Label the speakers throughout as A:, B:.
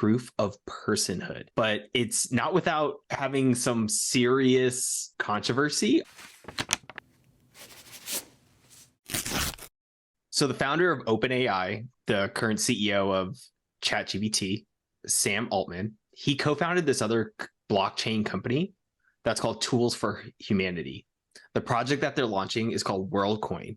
A: proof of personhood, but it's not without having some serious controversy. So the founder of OpenAI, the current CEO of ChatGPT, Sam Altman, he co-founded this other blockchain company that's called Tools for Humanity. The project that they're launching is called Worldcoin.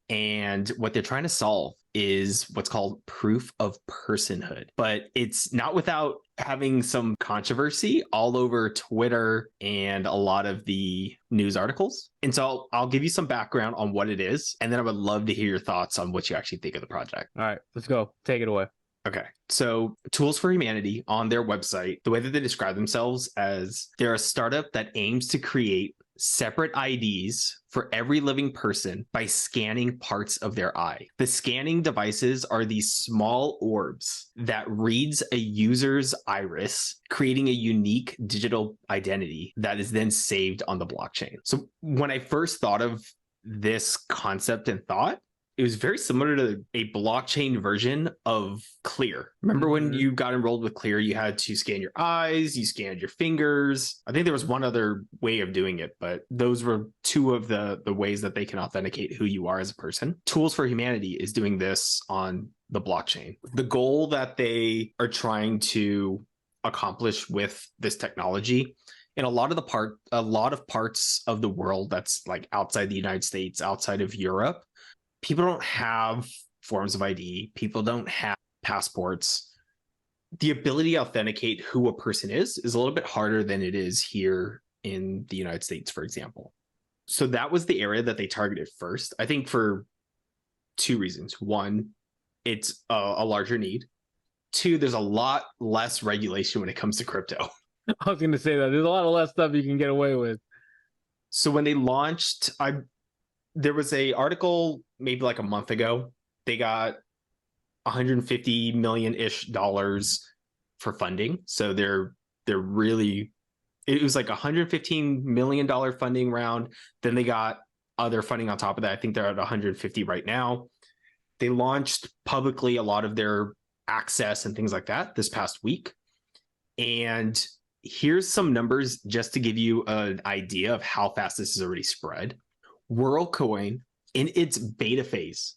A: And what they're trying to solve is what's called proof of personhood. But it's not without having some controversy all over Twitter and a lot of the news articles. And so I'll give you some background on what it is. And then I would love to hear your thoughts on what you actually think of the project.
B: All right, let's go. Take it away.
A: Okay. So Tools for Humanity on their website, the way that they describe themselves as they're a startup that aims to create separate IDs for every living person by scanning parts of their eye. The scanning devices are these small orbs that reads a user's iris, creating a unique digital identity that is then saved on the blockchain. So when I first thought of this concept and thought, it was very similar to a blockchain version of Clear. Remember when you got enrolled with Clear, you had to scan your eyes, you scanned your fingers. I think there was one other way of doing it, but those were two of the ways that they can authenticate who you are as a person. Tools for Humanity is doing this on the blockchain. The goal that they are trying to accomplish with this technology in a lot of parts of the world that's like outside the United States, outside of Europe, people don't have forms of ID. People don't have passports. The ability to authenticate who a person is a little bit harder than it is here in the United States, for example. So that was the area that they targeted first, I think for two reasons. One, it's a larger need. Two, there's a lot less regulation when it comes to crypto.
B: I was going to say that. There's a lot of less stuff you can get away with.
A: So when they launched, there was a article maybe like a month ago. They got $150 million-ish for funding. So they're really, it was like $115 million funding round. Then they got other funding on top of that. I think they're at 150 right now. They launched publicly a lot of their access and things like that this past week. And here's some numbers just to give you an idea of how fast this has already spread. Worldcoin in its beta phase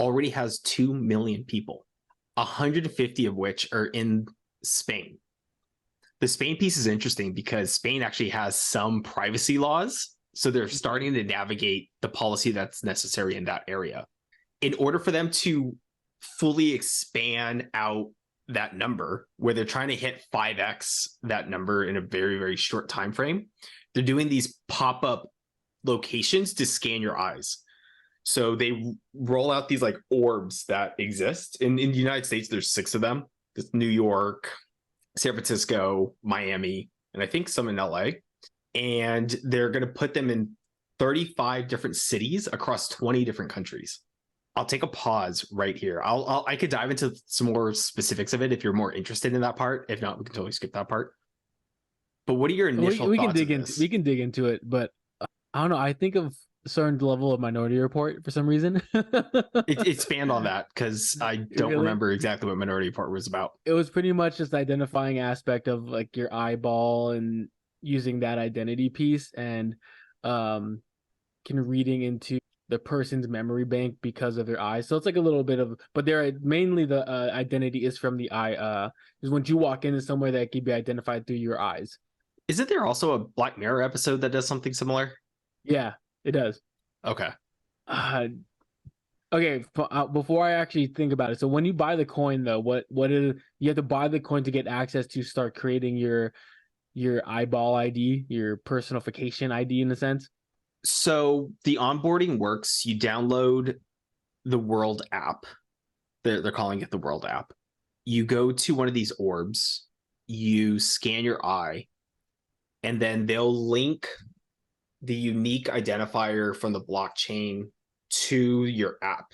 A: already has 2 million people, 150 of which are in Spain. The Spain piece is interesting because Spain actually has some privacy laws. So they're starting to navigate the policy that's necessary in that area. In order for them to fully expand out that number, where they're trying to hit 5x that number in a very, very short time frame, they're doing these pop-up locations to scan your eyes. So they roll out these like orbs that exist. In the United States, there's 6 of them. There's New York, San Francisco, Miami, and I think some in LA. And they're going to put them in 35 different cities across 20 different countries. I'll take a pause right here. I could dive into some more specifics of it if you're more interested in that part. If not, we can totally skip that part. But what are your initial thoughts?
B: We can dig into it, but I don't know. I think of a certain level of Minority Report for some reason.
A: Expand on that, because I don't remember exactly what Minority Report was about.
B: It was pretty much just identifying aspect of like your eyeball and using that identity piece and reading into the person's memory bank because of their eyes. So it's like a little bit of, but they're mainly the identity is from the eye. Is when you walk into somewhere that can be identified through your eyes.
A: Isn't there also a Black Mirror episode that does something similar?
B: Yeah, it does.
A: Okay.
B: Okay. Before I actually think about it, so when you buy the coin, though, what is you have to buy the coin to get access to start creating your eyeball ID, your personification ID in a sense?
A: So the onboarding works. You download the World app. They're calling it the World app. You go to one of these orbs. You scan your eye, and then they'll link the unique identifier from the blockchain to your app.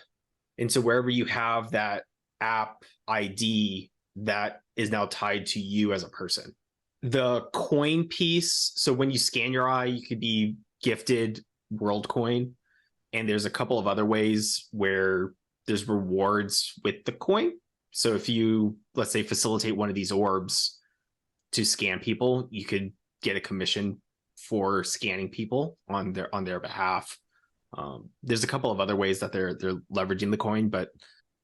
A: And so wherever you have that app ID, that is now tied to you as a person. The coin piece, so when you scan your eye, you could be gifted Worldcoin. And there's a couple of other ways where there's rewards with the coin. So if you, let's say, facilitate one of these orbs to scan people, you could get a commission for scanning people on their behalf. There's a couple of other ways that they're leveraging the coin, but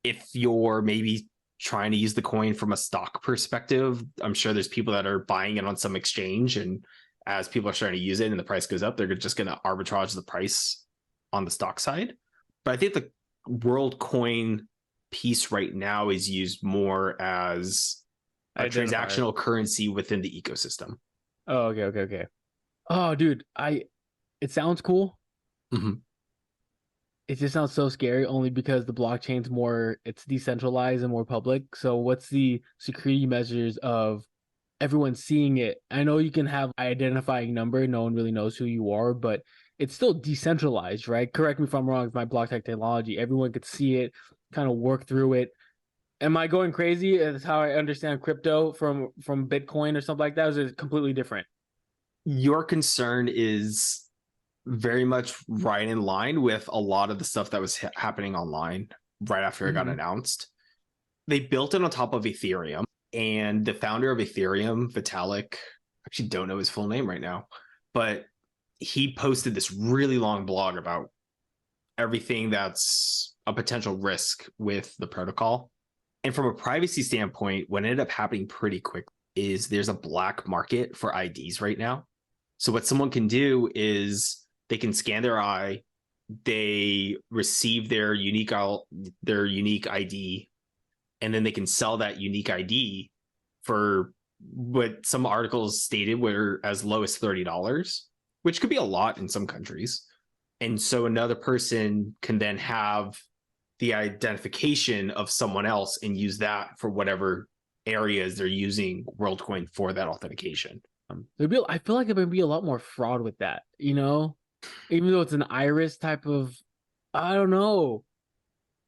A: if you're maybe trying to use the coin from a stock perspective, I'm sure there's people that are buying it on some exchange, and as people are starting to use it and the price goes up, they're just going to arbitrage the price on the stock side. But I think the Worldcoin piece right now is used more as a transactional currency within the ecosystem.
B: Oh, okay. Oh, dude, it sounds cool.
A: Mm-hmm.
B: It just sounds so scary only because the blockchain's it's decentralized and more public. So what's the security measures of everyone seeing it? I know you can have identifying number, no one really knows who you are, but it's still decentralized, right? Correct me if I'm wrong with my blockchain technology. Everyone could see it, kind of work through it. Am I going crazy? That's how I understand crypto from Bitcoin or something like that. Or is it completely different?
A: Your concern is very much right in line with a lot of the stuff that was happening online right after it got announced. They built it on top of Ethereum, and the founder of Ethereum, Vitalik, actually don't know his full name right now, but he posted this really long blog about everything that's a potential risk with the protocol. And from a privacy standpoint, what ended up happening pretty quick is there's a black market for IDs right now. So what someone can do is they can scan their eye, they receive their unique ID, and then they can sell that unique ID for what some articles stated were as low as $30, which could be a lot in some countries. And so another person can then have the identification of someone else and use that for whatever areas they're using Worldcoin for that authentication.
B: I feel like there would be a lot more fraud with that, even though it's an iris type of, I don't know.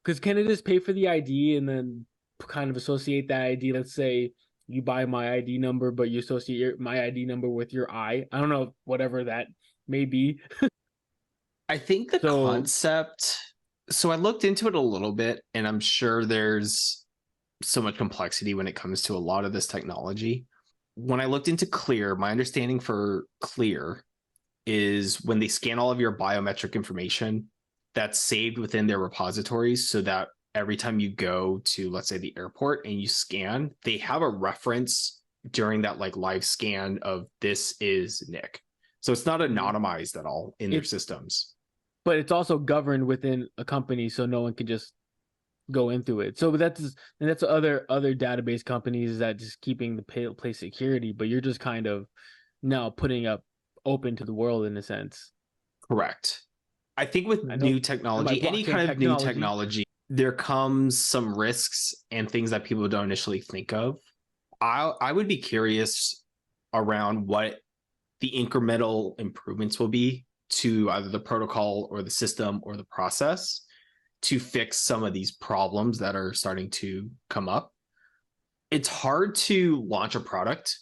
B: Because can it just pay for the ID and then kind of associate that ID? Let's say you buy my ID number, but you associate my ID number with your eye. I don't know, whatever that may be.
A: I think the concept, so I looked into it a little bit, and I'm sure there's so much complexity when it comes to a lot of this technology. When I looked into Clear, my understanding for Clear is when they scan all of your biometric information, that's saved within their repositories so that every time you go to, let's say, the airport and you scan, they have a reference during that like live scan of this is Nick. So it's not anonymized at all in their systems.
B: But it's also governed within a company, so no one can just go into it. So that's other database companies that just keeping the place security, but you're just kind of now putting up open to the world in a sense.
A: Correct. I think with new technology, any kind of new technology, there comes some risks and things that people don't initially think of. I would be curious around what the incremental improvements will be to either the protocol or the system or the process to fix some of these problems that are starting to come up. It's hard to launch a product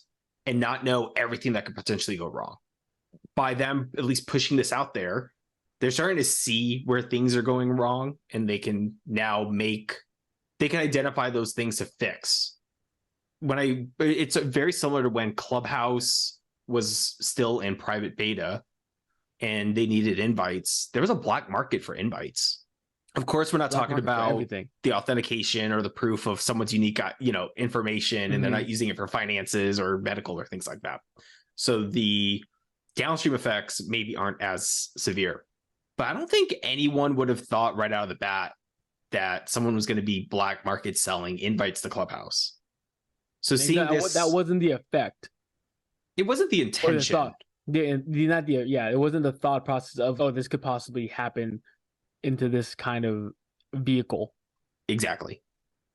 A: and not know everything that could potentially go wrong. By them at least pushing this out there, they're starting to see where things are going wrong, and they can now identify those things to fix. It's very similar to when Clubhouse was still in private beta and they needed invites. There was a black market for invites. Of course, we're not talking about the authentication or the proof of someone's unique, information, and they're not using it for finances or medical or things like that. So the downstream effects maybe aren't as severe. But I don't think anyone would have thought right out of the bat that someone was going to be black market selling invites to Clubhouse. So seeing
B: that wasn't the effect.
A: It wasn't the intention.
B: It wasn't the thought process of, this could possibly happen into this kind of vehicle.
A: Exactly.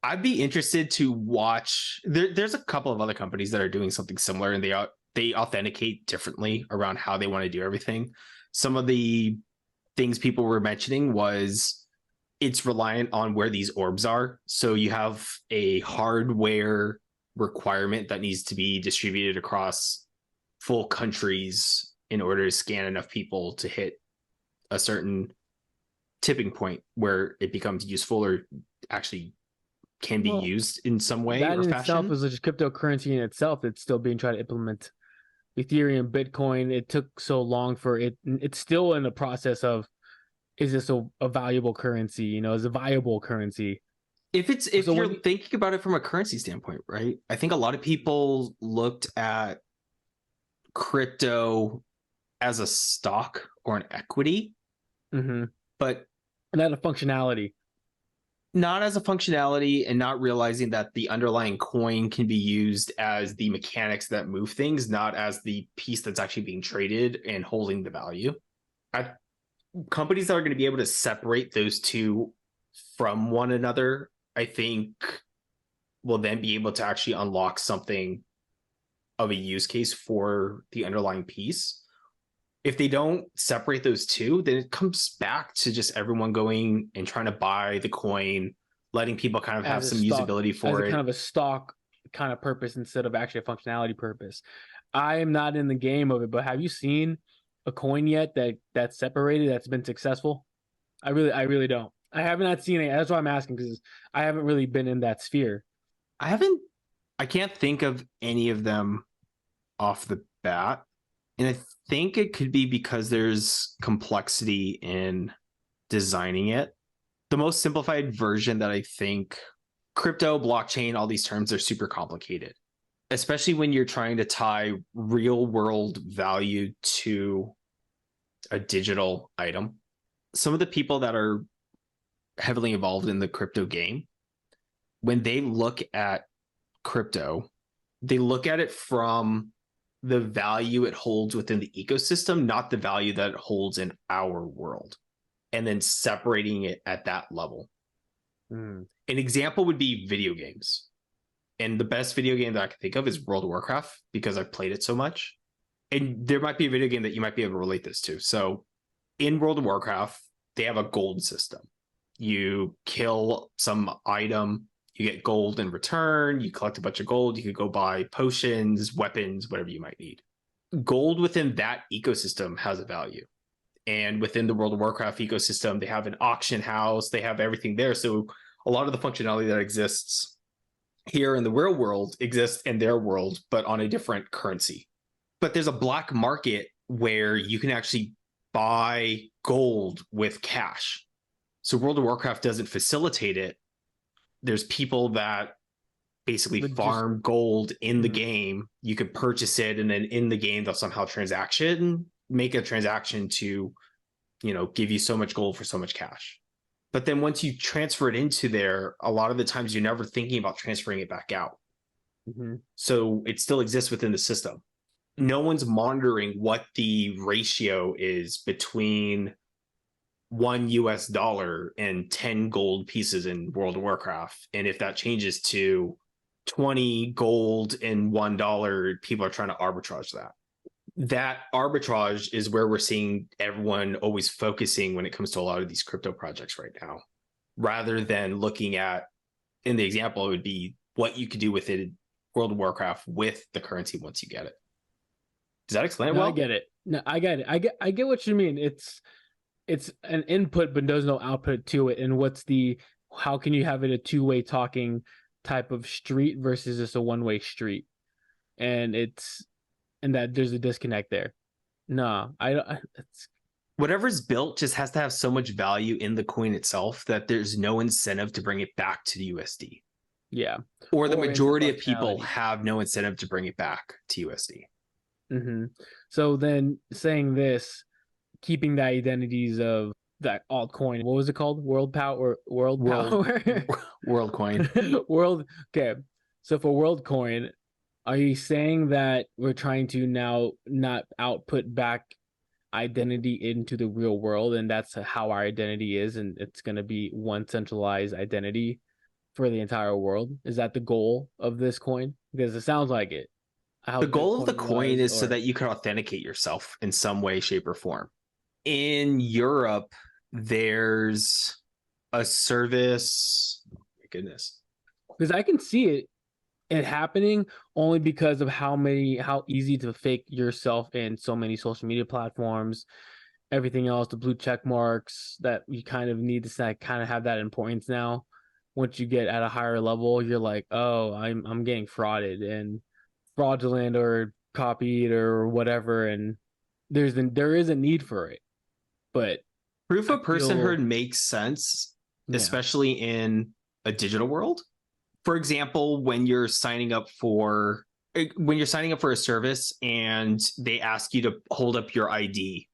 A: I'd be interested to watch. There's a couple of other companies that are doing something similar, and they authenticate differently around how they want to do everything. Some of the things people were mentioning was it's reliant on where these orbs are. So you have a hardware requirement that needs to be distributed across full countries in order to scan enough people to hit a certain tipping point where it becomes useful or actually can be
B: Well,
A: used in some way
B: that
A: or
B: in itself
A: fashion.
B: is just cryptocurrency in itself. It's still being tried to implement. Ethereum, Bitcoin, it took so long for it. It's still in the process of, is this a valuable currency? You know, is a viable currency?
A: If
B: So when
A: you're
B: you,
A: thinking about it from a currency standpoint, right? I think a lot of people looked at crypto as a stock or an equity,
B: mm-hmm.
A: but
B: And that a functionality
A: not as a functionality, and not realizing that the underlying coin can be used as the mechanics that move things, not as the piece that's actually being traded and holding the value. Companies that are going to be able to separate those two from one another, I think, will then be able to actually unlock something of a use case for the underlying piece. If they don't separate those two, then it comes back to just everyone going and trying to buy the coin, letting people kind of have
B: as a
A: some
B: stock,
A: usability
B: as
A: for
B: a kind
A: it.
B: of a stock kind of purpose instead of actually a functionality purpose. I am not in the game of it, but have you seen a coin yet that's separated that's been successful? I really don't. I have not seen it. That's why I'm asking, because I haven't really been in that sphere.
A: I can't think of any of them off the bat. And I think it could be because there's complexity in designing it. The most simplified version that I think, crypto, blockchain, all these terms are super complicated, especially when you're trying to tie real world value to a digital item. Some of the people that are heavily involved in the crypto game, when they look at crypto, they look at it from the value it holds within the ecosystem, not the value that it holds in our world, and then separating it at that level.
B: Mm.
A: An example would be video games. And the best video game that I can think of is World of Warcraft, because I've played it so much. And there might be a video game that you might be able to relate this to. So in World of Warcraft, they have a gold system. You kill some item, you get gold in return, you collect a bunch of gold, you could go buy potions, weapons, whatever you might need. Gold within that ecosystem has a value. And within the World of Warcraft ecosystem, they have an auction house, they have everything there. So a lot of the functionality that exists here in the real world exists in their world, but on a different currency. But there's a black market where you can actually buy gold with cash. So World of Warcraft doesn't facilitate it. There's people that basically
B: But just
A: farm gold in the
B: mm,
A: game. You could purchase it, and then in the game they'll somehow make a transaction to, give you so much gold for so much cash. But then once you transfer it into there, a lot of the times you're never thinking about transferring it back out.
B: mhm.
A: So it still exists within the system. No one's monitoring what the ratio is between $1 and 10 gold pieces in World of Warcraft. And if that changes to 20 gold and $1, people are trying to arbitrage that. That arbitrage is where we're seeing everyone always focusing when it comes to a lot of these crypto projects right now, rather than looking at, in the example, it would be what you could do with it, World of Warcraft, with the currency once you get it. Does that explain it
B: No, I
A: well?
B: get it. No, I get it. I get what you mean. It's an input, but there's no output to it. And how can you have it a two-way talking type of street versus just a one-way street? And that there's a disconnect there. No, I don't. It's
A: Whatever's built just has to have so much value in the coin itself that there's no incentive to bring it back to the USD.
B: yeah,
A: Or the
B: or into
A: majority of people
B: functionality.
A: have no incentive to bring it back to USD.
B: So then saying this, keeping the identities of that altcoin, what was it called? World
A: World
B: Power?
A: Worldcoin.
B: World. Okay. So for WorldCoin, are you saying that we're trying to now not output back identity into the real world, and that's how our identity is, and it's going to be one centralized identity for the entire world? Is that the goal of this coin? Because it sounds like it. How
A: The goal of the
B: Bitcoin
A: coin
B: was,
A: is so
B: or
A: that you can authenticate yourself in some way, shape, or form. In Europe, there's a service. Oh my goodness.
B: because I can see it happening only because of how easy to fake yourself in so many social media platforms, everything else, the blue check marks that you kind of need to kind of have that importance now. once you get at a higher level, you're like, oh, I'm getting frauded and fraudulent or copied or whatever, and there is a need for it. But
A: Proof
B: I
A: of personhood
B: feel,
A: makes sense,
B: yeah.
A: especially in a digital world. For example, when you're signing up for a service and they ask you to hold up your ID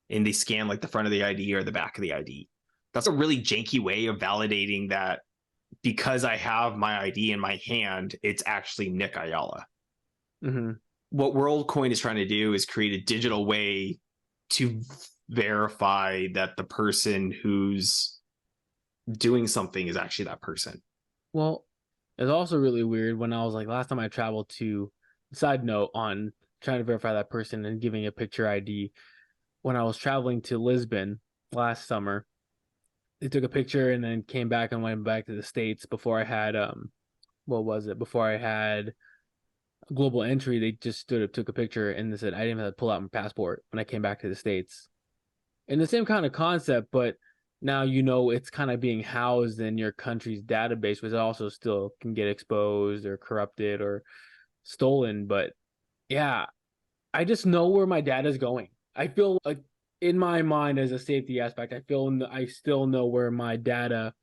A: and they scan like the front of the ID or the back of the ID. That's a really janky way of validating that because I have my ID in my hand, it's actually Nick Ayala.
B: Hmm.
A: What WorldCoin is trying to do is create a digital way to verify that the person who's doing something is actually that person.
B: Well, it's also really weird when I was like last time I traveled to, side note on trying to verify that person and giving a picture ID. When I was traveling to Lisbon last summer, they took a picture and then came back and went back to the States before I had what was it? Before I had global entry, they just stood up, took a picture, and they said I didn't have to pull out my passport when I came back to the States. And the same kind of concept, but now it's kind of being housed in your country's database, which also still can get exposed or corrupted or stolen. But yeah, I just know where my data is going. I feel like in my mind as a safety aspect, I still know where my data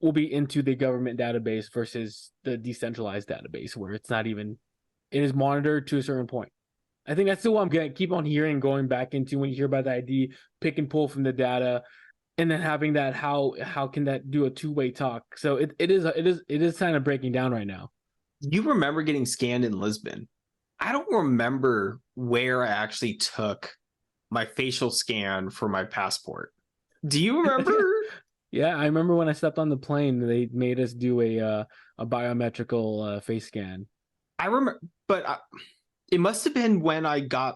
B: will be into the government database versus the decentralized database where it's not even it is monitored to a certain point. I think that's still what I'm gonna keep on hearing going back into when you hear about the ID, pick and pull from the data, and then having that how can that do a two-way talk? So it is kind of breaking down right now.
A: You remember getting scanned in Lisbon. I don't remember where I actually took my facial scan for my passport. Do you remember?
B: Yeah, I remember when I stepped on the plane, they made us do a biometrical face scan.
A: I remember, but it must have been when I got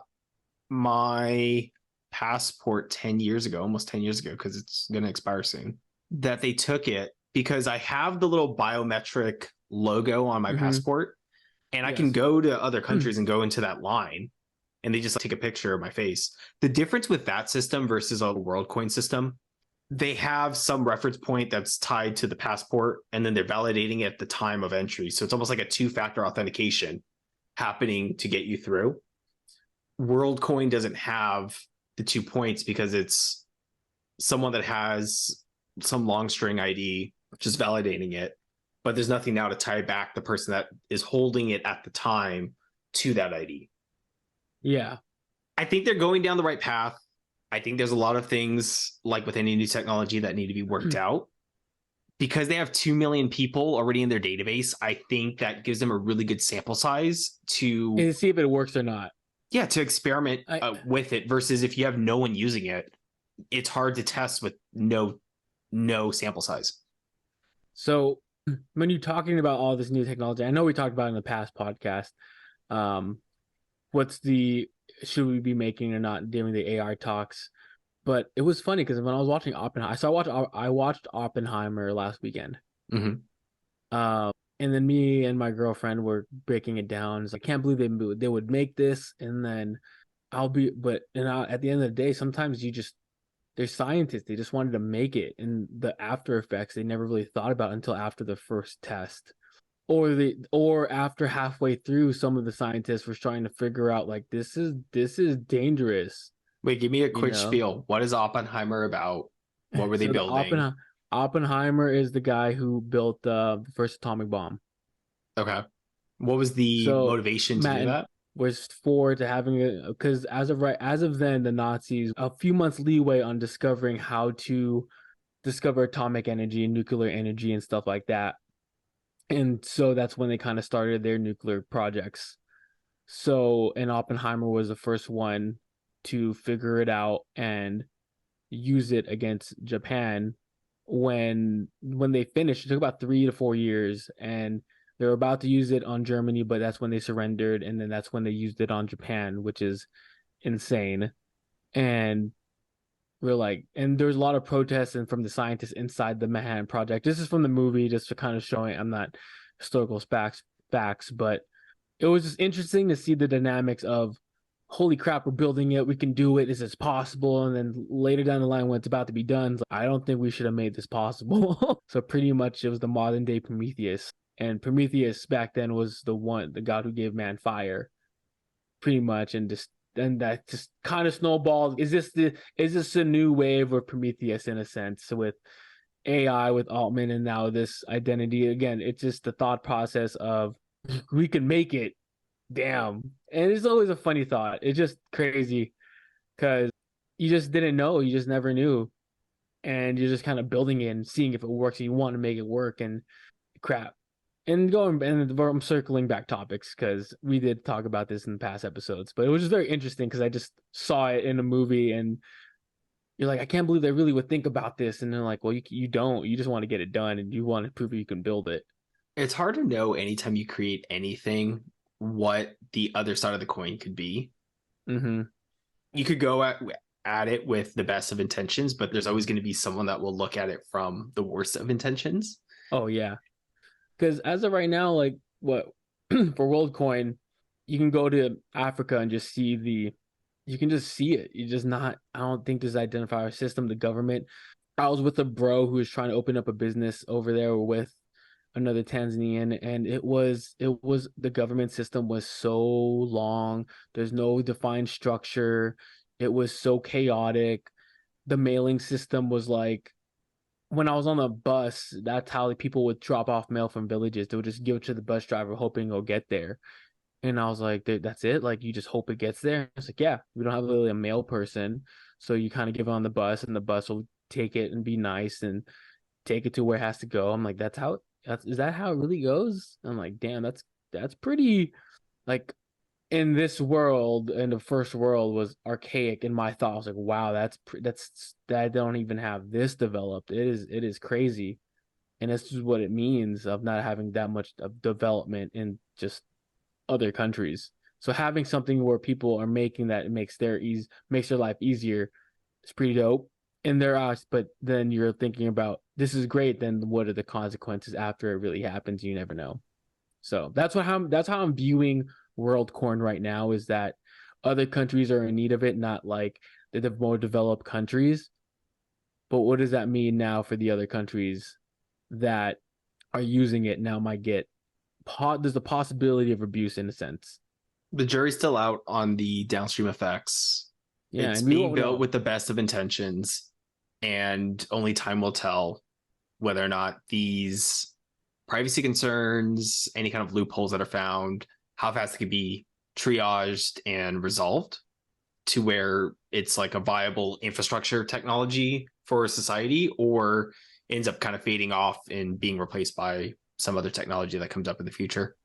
A: my passport 10 years ago, almost 10 years ago, because it's going to expire soon, that they took it because I have the little biometric logo on my
B: Hmm.
A: passport and I can
B: Yes.
A: go to other countries and go into that line and they just take a picture of my face. The difference with that system versus a WorldCoin system, they have some reference point that's tied to the passport and then they're validating it at the time of entry. So it's almost like a two-factor authentication happening to get you through. WorldCoin doesn't have the 2 points because it's someone that has some long string ID, just validating it, but there's nothing now to tie back the person that is holding it at the time to that ID.
B: Yeah.
A: I think they're going down the right path. I think there's a lot of things like with any new technology that need to be worked out. Because they have 2 million people already in their database, I think that gives them a really good sample size to,
B: And see if it works or not.
A: yeah, to experiment
B: I
A: with it versus if you have no one using it, it's hard to test with no sample size.
B: So when you're talking about all this new technology, I know we talked about it in the past podcast. Um, what's the should we be making or not during the AR talks? But it was funny because when I was watching Oppenheimer, I watched Oppenheimer last weekend.
A: Mm-hmm.
B: And then me and my girlfriend were breaking it down. It's like, I can't believe they would make this, and then at the end of the day, sometimes they're scientists. They just wanted to make it, and the after effects they never really thought about until after the first test, or after halfway through. Some of the scientists were trying to figure out like this is dangerous,
A: Wait, give me a
B: you
A: quick
B: know.
A: spiel. What is Oppenheimer about? What were they
B: So
A: building?
B: Oppenheimer is the guy who built the first atomic bomb.
A: Okay. What was the
B: So
A: motivation to
B: Matt
A: do
B: and
A: that?
B: was forward to having it because as of then the Nazis a few months leeway on discovering how to discover atomic energy and nuclear energy and stuff like that. And so that's when they kind of started their nuclear projects. So, and Oppenheimer was the first one to figure it out and use it against Japan. When they finished, it took about 3 to 4 years, and they were about to use it on Germany, but that's when they surrendered, and then that's when they used it on Japan, which is insane. And we're like, and there's a lot of protests and from the scientists inside the Manhattan Project. This is from the movie, just to kind of showing I'm not historical facts, but it was just interesting to see the dynamics of holy crap, we're building it, we can do it, is this possible? And then later down the line when it's about to be done, it's like, I don't think we should have made this possible. So pretty much it was the modern day Prometheus. And Prometheus back then was the god who gave man fire, pretty much. And that just kind of snowballed. Is this a new wave of Prometheus in a sense with AI, with Altman, and now this identity? Again, it's just the thought process of we can make it. Damn. And it's always a funny thought. It's just crazy because you just didn't know. You just never knew. And you're just kind of building it and seeing if it works. And you want to make it work and crap. And I'm circling back topics because we did talk about this in the past episodes, but it was just very interesting because I just saw it in a movie and you're like, I can't believe they really would think about this. And they're like, well, you don't. You just want to get it done and you want to prove you can build it.
A: It's hard to know anytime you create anything what the other side of the coin could be.
B: Mm-hmm.
A: You could go at it with the best of intentions, but there's always going to be someone that will look at it from the worst of intentions.
B: Oh, yeah. Because as of right now, like what for Worldcoin, you can go to Africa and just you can just see it. You just not, I don't think there's an identifier system, the government. I was with a bro who was trying to open up a business over there with another Tanzanian, and it was the government system was so long. There's no defined structure. It was so chaotic. The mailing system was like, when I was on the bus, that's how people would drop off mail from villages. They would just give it to the bus driver, hoping it'll get there. And I was like, that's it? Like, you just hope it gets there? It's like, yeah, we don't have really a mail person. So you kind of give it on the bus, and the bus will take it and be nice and take it to where it has to go. I'm like, is that how it really goes? I'm like, damn, that's pretty, like, in this world, in the first world was archaic in my thought. I was like, wow, that's I don't even have this developed. It is crazy. And this is what it means of not having that much of development in just other countries. So having something where people are making that it makes their life easier is pretty dope in their eyes. But then you're thinking about, this is great, then what are the consequences after it really happens? You never know. So that's how I'm viewing Worldcoin right now, is that other countries are in need of it, not like the more developed countries. But what does that mean now for the other countries that are using it now might get there's a possibility of abuse in a sense.
A: The jury's still out on the downstream effects.
B: Yeah,
A: it's
B: and we
A: being
B: won't
A: built
B: know.
A: with the best of intentions, and only time will tell whether or not these privacy concerns, any kind of loopholes that are found, how fast it could be triaged and resolved to where it's like a viable infrastructure technology for society, or ends up kind of fading off and being replaced by some other technology that comes up in the future.